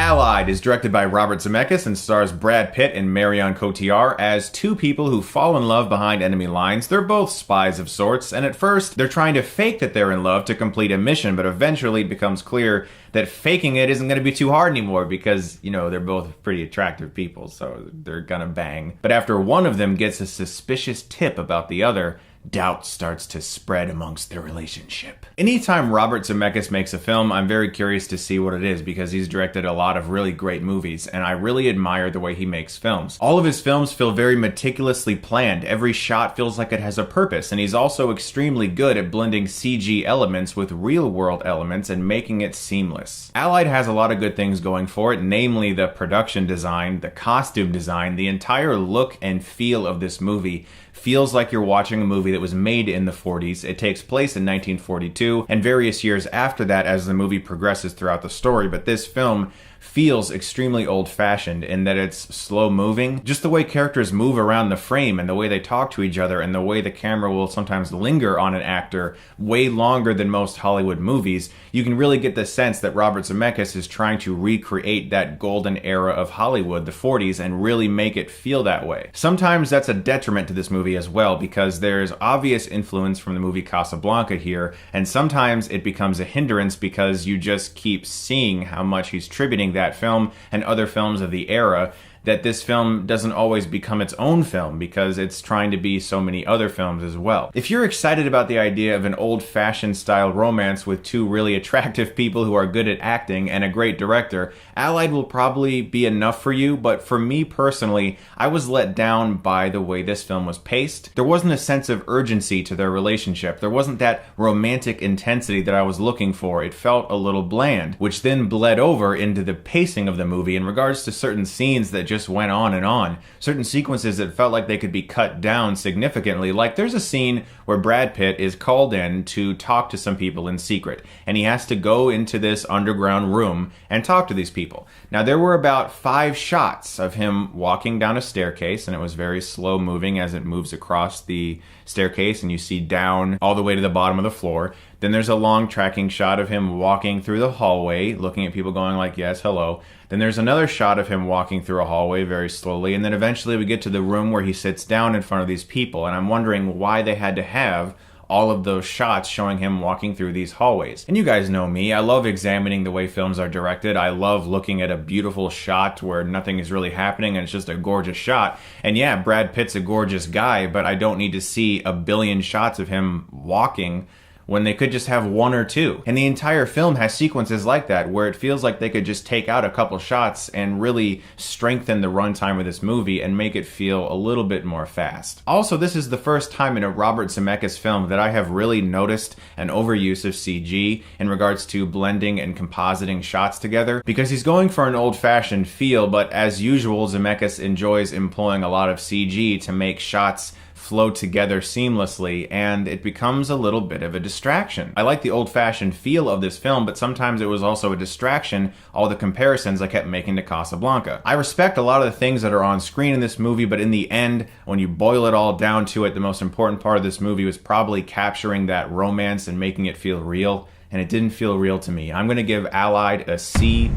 Allied is directed by Robert Zemeckis and stars Brad Pitt and Marion Cotillard as two people who fall in love behind enemy lines. They're both spies of sorts, and at first, they're trying to fake that they're in love to complete a mission, but eventually it becomes clear that faking it isn't going to be too hard anymore because, you know, they're both pretty attractive people, so they're gonna bang. But after one of them gets a suspicious tip about the other, doubt starts to spread amongst their relationship. Anytime Robert Zemeckis makes a film, I'm very curious to see what it is because he's directed a lot of really great movies, and I really admire the way he makes films. All of his films feel very meticulously planned. Every shot feels like it has a purpose, and he's also extremely good at blending CG elements with real-world elements and making it seamless. Allied has a lot of good things going for it, namely the production design, the costume design, the entire look and feel of this movie feels like you're watching a movie that was made in the 40s. It takes place in 1942 and various years after that as the movie progresses throughout the story, but this film feels extremely old-fashioned in that it's slow-moving. Just the way characters move around the frame and the way they talk to each other and the way the camera will sometimes linger on an actor way longer than most Hollywood movies, you can really get the sense that Robert Zemeckis is trying to recreate that golden era of Hollywood, the 40s, and really make it feel that way. Sometimes that's a detriment to this movie as well because there's obvious influence from the movie Casablanca here, and sometimes it becomes a hindrance because you just keep seeing how much he's tributing that film and other films of the era, that this film doesn't always become its own film because it's trying to be so many other films as well. If you're excited about the idea of an old-fashioned style romance with two really attractive people who are good at acting and a great director, Allied will probably be enough for you, but for me personally, I was let down by the way this film was paced. There wasn't a sense of urgency to their relationship. There wasn't that romantic intensity that I was looking for. It felt a little bland, which then bled over into the pacing of the movie in regards to certain scenes that just went on and on. Certain sequences that felt like they could be cut down significantly. Like there's a scene where Brad Pitt is called in to talk to some people in secret, and he has to go into this underground room and talk to these people. Now there were about 5 shots of him walking down a staircase, and it was very slow moving as it moves across the staircase and you see down all the way to the bottom of the floor. Then there's a long tracking shot of him walking through the hallway, looking at people going like, yes, hello. Then there's another shot of him walking through a hallway very slowly, and then eventually we get to the room where he sits down in front of these people, and I'm wondering why they had to have all of those shots showing him walking through these hallways. And you guys know me, I love examining the way films are directed. I love looking at a beautiful shot where nothing is really happening and it's just a gorgeous shot. And yeah, Brad Pitt's a gorgeous guy, but I don't need to see a billion shots of him walking when they could just have 1 or 2. And the entire film has sequences like that, where it feels like they could just take out a couple shots and really strengthen the runtime of this movie and make it feel a little bit more fast. Also, this is the first time in a Robert Zemeckis film that I have really noticed an overuse of CG in regards to blending and compositing shots together, because he's going for an old-fashioned feel, but as usual, Zemeckis enjoys employing a lot of CG to make shots flow together seamlessly, and it becomes a little bit of a distraction. I like the old-fashioned feel of this film, but sometimes it was also a distraction, all the comparisons I kept making to Casablanca. I respect a lot of the things that are on screen in this movie, but in the end, when you boil it all down to it, the most important part of this movie was probably capturing that romance and making it feel real, and it didn't feel real to me. I'm gonna give Allied a C+.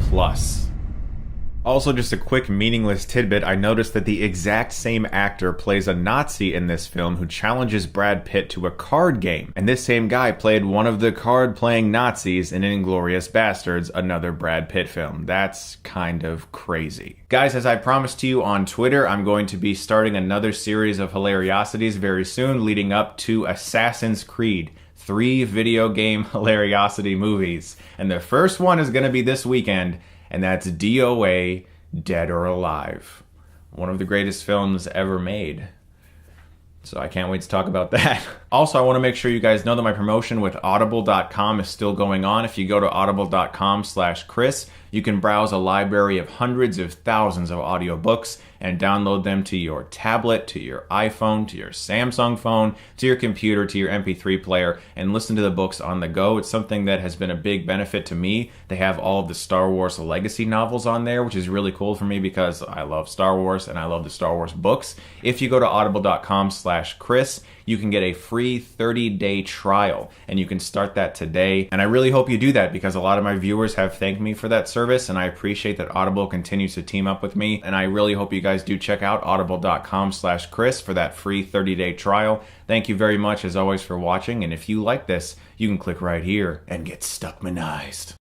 Also, just a quick meaningless tidbit, I noticed that the exact same actor plays a Nazi in this film who challenges Brad Pitt to a card game. And this same guy played one of the card-playing Nazis in Inglourious Basterds, another Brad Pitt film. That's kind of crazy. Guys, as I promised to you on Twitter, I'm going to be starting another series of hilariosities very soon leading up to Assassin's Creed. 3 video game hilariosity movies. And the first one is going to be this weekend, and that's DOA, Dead or Alive. One of the greatest films ever made. So I can't wait to talk about that. Also, I want to make sure you guys know that my promotion with Audible.com is still going on. If you go to audible.com/Chris, you can browse a library of hundreds of thousands of audiobooks and download them to your tablet, to your iPhone, to your Samsung phone, to your computer, to your MP3 player, and listen to the books on the go. It's something that has been a big benefit to me. They have all of the Star Wars Legacy novels on there, which is really cool for me because I love Star Wars and I love the Star Wars books. If you go to audible.com/Chris, you can get a free 30-day trial, and you can start that today. And I really hope you do that because a lot of my viewers have thanked me for that service, and I appreciate that Audible continues to team up with me. And I really hope you guys do check out audible.com/Chris for that free 30-day trial. Thank you very much, as always, for watching. And if you like this, you can click right here and get Stuckmanized.